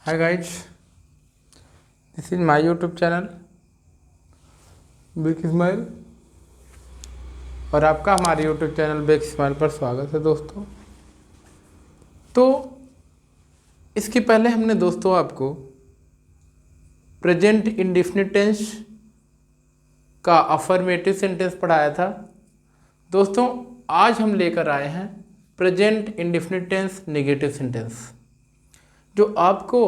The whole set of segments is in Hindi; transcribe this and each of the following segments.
Hi guys, this is my YouTube channel big smile और आपका हमारे YouTube चैनल बिग स्माइल पर स्वागत है दोस्तों। तो इसके पहले हमने दोस्तों आपको प्रेजेंट इंडेफिनिट टेंस का अफर्मेटिव सेंटेंस पढ़ाया था। दोस्तों आज हम लेकर आए हैं present indefinite tense negative sentence, जो आपको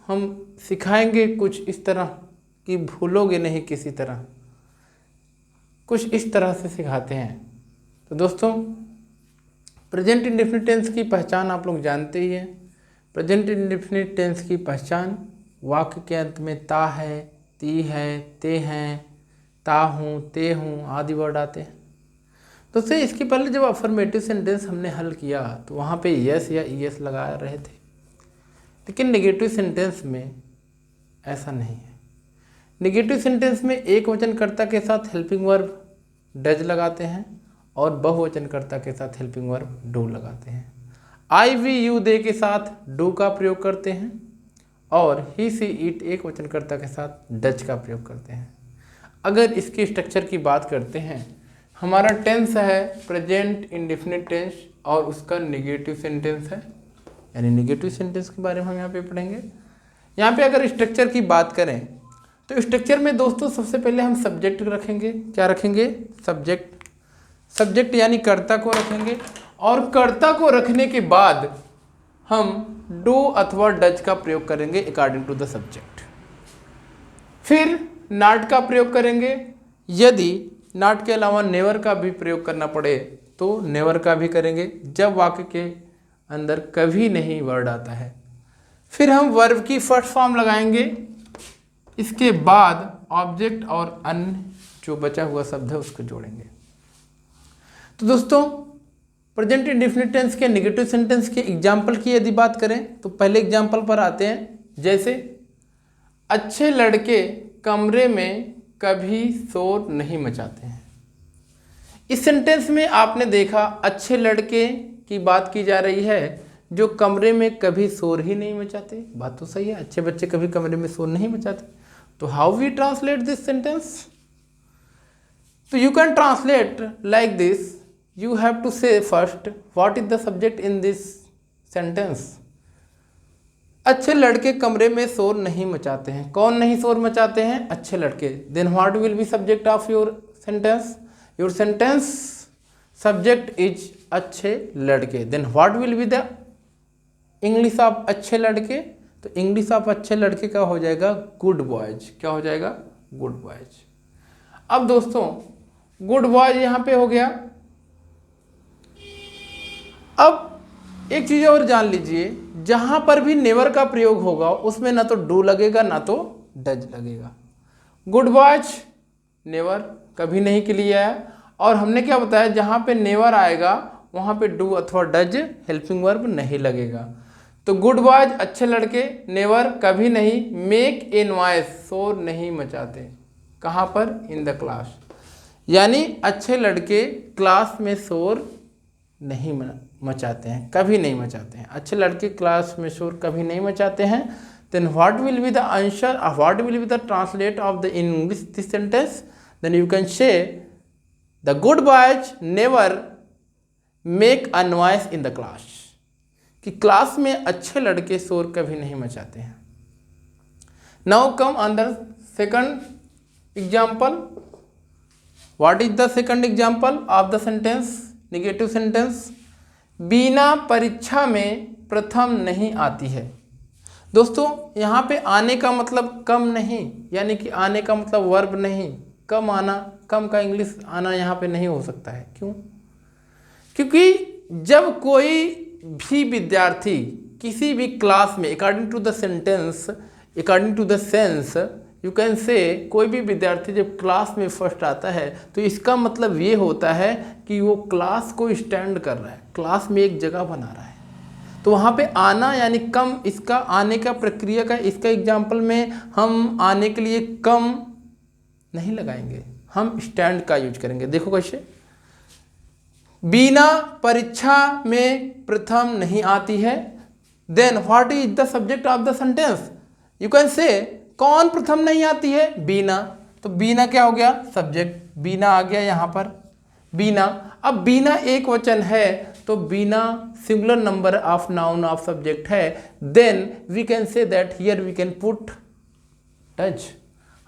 हम सिखाएंगे कुछ इस तरह कि भूलोगे नहीं किसी तरह, कुछ इस तरह से सिखाते हैं। तो दोस्तों प्रेजेंट इंडेफिनिट टेंस की पहचान आप लोग जानते ही हैं। प्रेजेंट इंडेफिनिट टेंस की पहचान वाक्य के अंत में ता है, ती है, ते हैं, ता हूँ, ते हूँ आदि वर्ड आते हैं। दोस्तों इसके पहले जब अफर्मेटिव सेंटेंस हमने हल किया तो वहाँ पे यस या ईएस लगा रहे थे, लेकिन नेगेटिव सेंटेंस में ऐसा नहीं है। नेगेटिव सेंटेंस में एक वचनकर्ता के साथ हेल्पिंग वर्ब डज लगाते हैं और बहुवचनकर्ता के साथ हेल्पिंग वर्ब डू लगाते हैं। आई वी यू दे के साथ डू का प्रयोग करते हैं और ही सी इट एक वचनकर्ता के साथ डज का प्रयोग करते हैं। अगर इसकी स्ट्रक्चर की बात करते हैं, हमारा टेंस है प्रेजेंट इंडेफिनिट टेंस और उसका नेगेटिव सेंटेंस है, यानी नेगेटिव सेंटेंस के बारे में हम यहाँ पे पढ़ेंगे। यहाँ पे अगर स्ट्रक्चर की बात करें तो स्ट्रक्चर में दोस्तों सबसे पहले हम सब्जेक्ट रखेंगे। क्या रखेंगे? सब्जेक्ट। सब्जेक्ट यानी कर्ता को रखेंगे और कर्ता को रखने के बाद हम डू अथवा डज का प्रयोग करेंगे अकॉर्डिंग टू द सब्जेक्ट। फिर नॉट का प्रयोग करेंगे। यदि नॉट के अलावा नेवर का भी प्रयोग करना पड़े तो नेवर का भी करेंगे जब वाक्य के अंदर कभी नहीं वर्ड आता है। फिर हम वर्ब की फर्स्ट फॉर्म लगाएंगे। इसके बाद ऑब्जेक्ट और अन्य जो बचा हुआ शब्द है उसको जोड़ेंगे। तो दोस्तों प्रेजेंट इंडेफिनिट टेंस के नेगेटिव सेंटेंस के एग्जाम्पल की यदि बात करें तो पहले एग्जाम्पल पर आते हैं। जैसे अच्छे लड़के कमरे में कभी शोर नहीं मचाते हैं। इस सेंटेंस में आपने देखा अच्छे लड़के की बात की जा रही है जो कमरे में कभी शोर ही नहीं मचाते। बात तो सही है, अच्छे बच्चे कभी कमरे में शोर नहीं मचाते। तो how we translate this sentence? तो you can translate like this. You have to say first what is the subject in this sentence. अच्छे लड़के कमरे में शोर नहीं मचाते हैं। कौन नहीं शोर मचाते हैं? अच्छे लड़के। Then what will be subject of your sentence? Your sentence subject is अच्छे लड़के। Then what will be the English of अच्छे लड़के? तो इंग्लिश ऑफ अच्छे लड़के का हो जाएगा गुड बॉयज। क्या हो जाएगा? Good boys. अब दोस्तों गुड बॉयज यहां पे हो गया। अब एक चीज और जान लीजिए, जहां पर भी नेवर का प्रयोग होगा उसमें ना तो डू लगेगा ना तो डज लगेगा। गुड बॉयज नेवर कभी नहीं के लिए आया, और हमने क्या बताया जहां पे नेवर आएगा वहां पे डू अथवा डज हेल्पिंग वर्ब नहीं लगेगा। तो गुड बॉयज अच्छे लड़के, नेवर कभी नहीं, मेक ए नॉइस शोर नहीं मचाते। कहाँ पर? इन द क्लास। यानी अच्छे लड़के क्लास में शोर नहीं मचाते हैं, कभी नहीं मचाते हैं। अच्छे लड़के क्लास में शोर कभी नहीं मचाते हैं। Then what will be the answer, what will be the translate of the English this sentence? Then you can say the good boys never make a noise in the class. कि क्लास में अच्छे लड़के शोर कभी नहीं मचाते हैं। Now come on the second example. What is the second example of the sentence negative sentence? Beena परीक्षा में प्रथम नहीं आती है। दोस्तों यहाँ पे आने का मतलब कम नहीं, यानी कि आने का मतलब वर्ब नहीं, कम आना। कम का इंग्लिश आना यहाँ पे नहीं हो सकता है। क्यों? क्योंकि जब कोई भी विद्यार्थी किसी भी क्लास में according to the sentence, according to the sense you can say, कोई भी विद्यार्थी जब क्लास में फर्स्ट आता है तो इसका मतलब ये होता है कि वो क्लास को स्टैंड कर रहा है, क्लास में एक जगह बना रहा है। तो वहाँ पे आना यानी कम, इसका आने का प्रक्रिया का, इसका एग्जाम्पल में हम आने के लिए कम नहीं लगाएंगे, हम स्टैंड का यूज करेंगे। देखो कैसे, बिना परीक्षा में प्रथम नहीं आती है। Then what is the subject of the sentence, you can say कौन प्रथम नहीं आती है, बीना, तो बीना क्या हो गया, सब्जेक्ट, बीना आ गया यहाँ पर, बीना। अब बीना एक वचन है तो Beena singular number of noun of subject है, then we can say that here we can put does,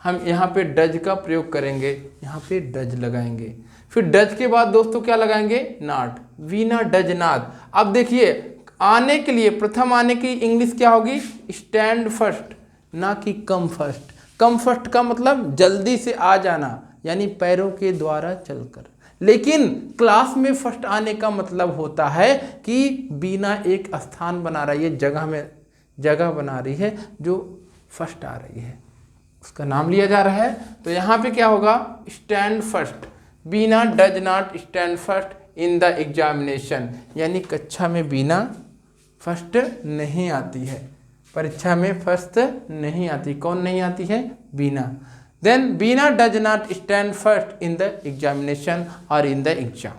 हम यहाँ पे डज का प्रयोग करेंगे, यहाँ पे डज लगाएंगे, फिर डज के बाद दोस्तों क्या लगाएंगे, नॉट, वीना डज नॉट। अब देखिए आने के लिए, प्रथम आने की इंग्लिश क्या होगी, स्टैंड फर्स्ट, ना कि कम फर्स्ट। कम फर्स्ट का मतलब जल्दी से आ जाना, यानी पैरों के द्वारा चलकर, लेकिन क्लास में फर्स्ट आने का मतलब होता है कि बीना एक स्थान बना रही है, जगह में जगह बना रही है जो फर्स्ट आ रही है, उसका नाम लिया जा रहा है। तो यहाँ पे क्या होगा, stand first, Bina does not stand first in the examination, यानी कक्षा में बीना फर्स्ट नहीं आती है, परीक्षा में फर्स्ट नहीं आती। कौन नहीं आती है, Beena. Then Beena does not stand first in the examination और in the exam.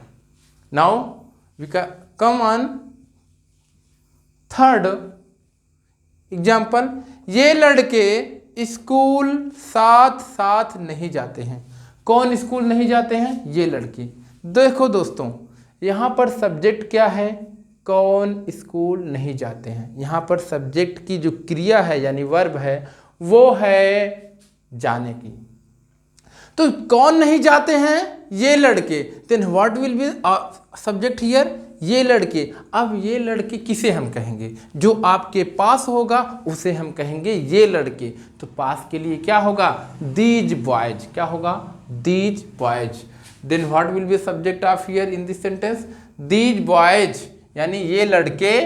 Now we come on third example, ये लड़के स्कूल साथ साथ नहीं जाते हैं। कौन स्कूल नहीं जाते हैं, ये लड़के। देखो दोस्तों यहाँ पर सब्जेक्ट क्या है, कौन स्कूल नहीं जाते हैं। यहाँ पर सब्जेक्ट की जो क्रिया है यानी वर्ब है वो है जाने की। तो कौन नहीं जाते हैं, ये लड़के। Then what will be subject here, ये लड़के। अब ये लड़के किसे हम कहेंगे, जो आपके पास होगा उसे हम कहेंगे ये लड़के। तो पास के लिए क्या होगा, दीज बॉयज, क्या होगा, these boys. Then what will be subject of here in this sentence, these boys, यानी ये लड़के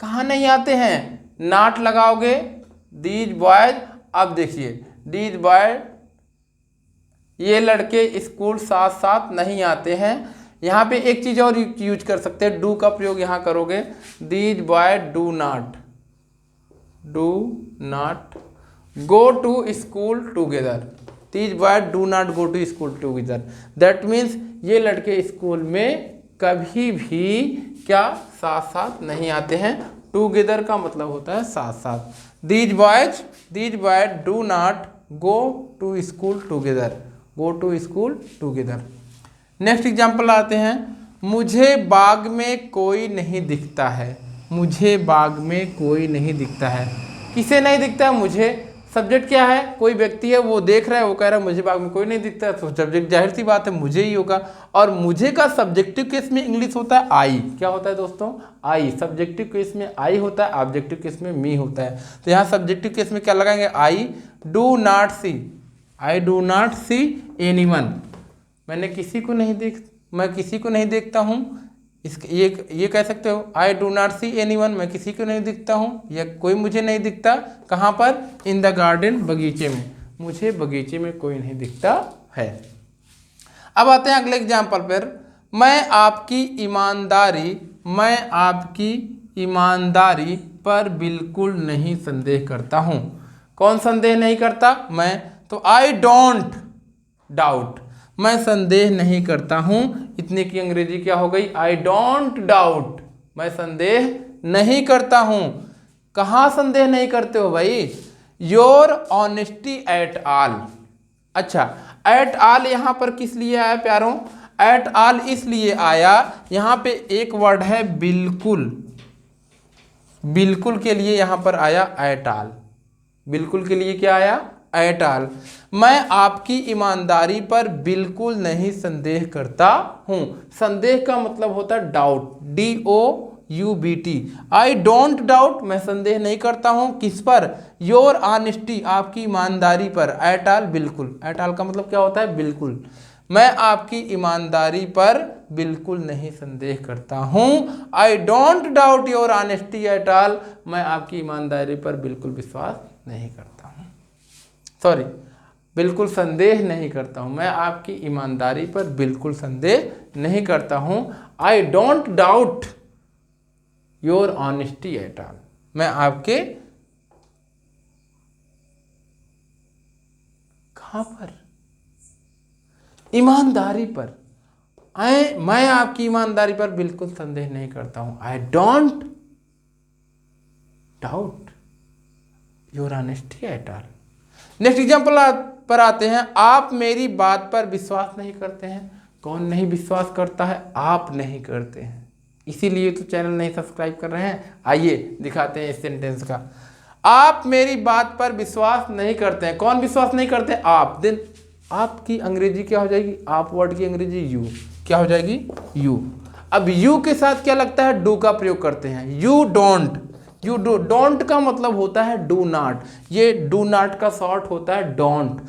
कहाँ नहीं आते हैं, नॉट लगाओगे, दीज बॉयज। अब देखिए दीज बॉयज, ये लड़के स्कूल साथ साथ नहीं आते हैं। यहाँ पे एक चीज़ और यूज कर सकते हैं, डू का प्रयोग यहाँ करोगे, these boy do not go to school together, these boy do not go to school together. That means ये लड़के स्कूल में कभी भी क्या साथ साथ नहीं आते हैं। टूगेदर का मतलब होता है साथ साथ। These boy do not go to school together, go to school together. Next example आते हैं, मुझे बाग में कोई नहीं दिखता है। मुझे बाग में कोई नहीं दिखता है, किसे नहीं दिखता है, मुझे। सब्जेक्ट क्या है, कोई व्यक्ति है, वो देख रहा है, वो कह रहा है मुझे बाग में कोई नहीं दिखता है, तो सब्जेक्ट जाहिर सी बात है मुझे ही होगा। और मुझे का सब्जेक्टिव केस में इंग्लिश होता है आई। क्या होता है दोस्तों, आई। सब्जेक्टिव केस में आई होता है, ऑब्जेक्टिव केस में मी होता है। तो यहाँ सब्जेक्टिव केस में क्या लगाएंगे, I do not see, I do not see anyone, मैं किसी को नहीं देखता हूँ। ये कह सकते हो, आई डू नॉट सी एनीवन, मैं किसी को नहीं दिखता हूँ, या कोई मुझे नहीं दिखता। कहाँ पर, इन द गार्डन, बगीचे में, मुझे बगीचे में कोई नहीं दिखता है। अब आते हैं अगले एग्जाम्पल पर, मैं आपकी ईमानदारी पर बिल्कुल नहीं संदेह करता हूँ। कौन संदेह नहीं करता, मैं। तो आई डोंट डाउट, मैं संदेह नहीं करता हूँ। इतने की अंग्रेजी क्या हो गई, आई डोंट डाउट, मैं संदेह नहीं करता हूँ। कहाँ संदेह नहीं करते हो भाई, योर ऑनेस्टी एट ऑल। अच्छा, एट ऑल यहाँ पर किस लिए आया प्यारों, एट ऑल इसलिए आया, यहाँ पे एक वर्ड है बिल्कुल, बिल्कुल के लिए यहाँ पर आया एट ऑल। बिल्कुल के लिए क्या आया, एट ऑल। मैं आपकी ईमानदारी पर बिल्कुल नहीं संदेह करता हूँ। संदेह का मतलब होता है doubt, DOUBT। I don't doubt, मैं संदेह नहीं करता हूँ। किस पर, योर ऑनेस्टी, आपकी ईमानदारी पर। एट ऑल, बिल्कुल। एट ऑल का मतलब क्या होता है, बिल्कुल। मैं आपकी ईमानदारी पर बिल्कुल नहीं संदेह करता हूँ। I don't doubt your honesty at all, मैं आपकी ईमानदारी पर बिल्कुल विश्वास नहीं करता हूँ, सॉरी, बिल्कुल संदेह नहीं करता हूँ। मैं आपकी ईमानदारी पर बिल्कुल संदेह नहीं करता हूँ। I don't doubt your honesty at all, मैं आपके, कहाँ पर, ईमानदारी पर, मैं आपकी ईमानदारी पर बिल्कुल संदेह नहीं करता हूँ। I don't doubt your honesty at all. Next example पर आते हैं, आप मेरी बात पर विश्वास नहीं करते हैं। कौन नहीं विश्वास करता है? आप नहीं करते हैं, इसीलिए तो चैनल नहीं सब्सक्राइब कर रहे हैं। आइए दिखाते हैं इस सेंटेंस का। आप मेरी बात पर विश्वास नहीं करते हैं। कौन विश्वास नहीं करते? आप। देन आपकी अंग्रेजी क्या हो जाएगी? आप वर्ड की अंग्रेजी यू क्या हो जाएगी? यू। अब यू के साथ क्या लगता है? डू का प्रयोग करते हैं। यू डोंट, यू डोंट का मतलब होता है डू नॉट, ये डू नॉट का शॉर्ट होता है don't.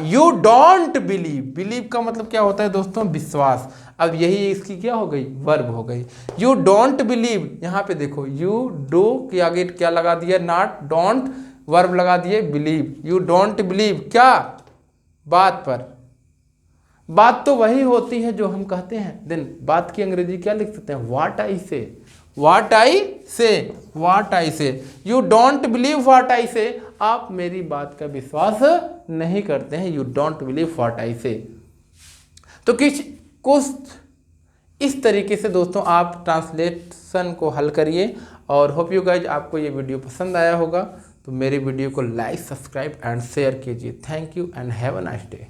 You don't believe, believe का मतलब क्या होता है दोस्तों? विश्वास। अब यही इसकी क्या हो गई? वर्ब हो गई। यू डोंट बिलीव, यहाँ पे देखो यू डू के आगे क्या लगा दिया? नॉट, डोंट, वर्ब लगा दिए बिलीव। यू डोंट बिलीव क्या? बात पर। बात तो वही होती है जो हम कहते हैं। देन बात की अंग्रेजी क्या लिख सकते हैं? व्हाट आई से, व्हाट आई से, व्हाट आई से। You don't believe what I से, आप मेरी बात का विश्वास नहीं करते हैं। You don't believe what I से। तो कुछ इस तरीके से दोस्तों आप ट्रांसलेशन को हल करिए, और होप यू गाइज आपको ये वीडियो पसंद आया होगा। तो मेरे वीडियो को लाइक, सब्सक्राइब एंड शेयर कीजिए। Thank you and have a nice day.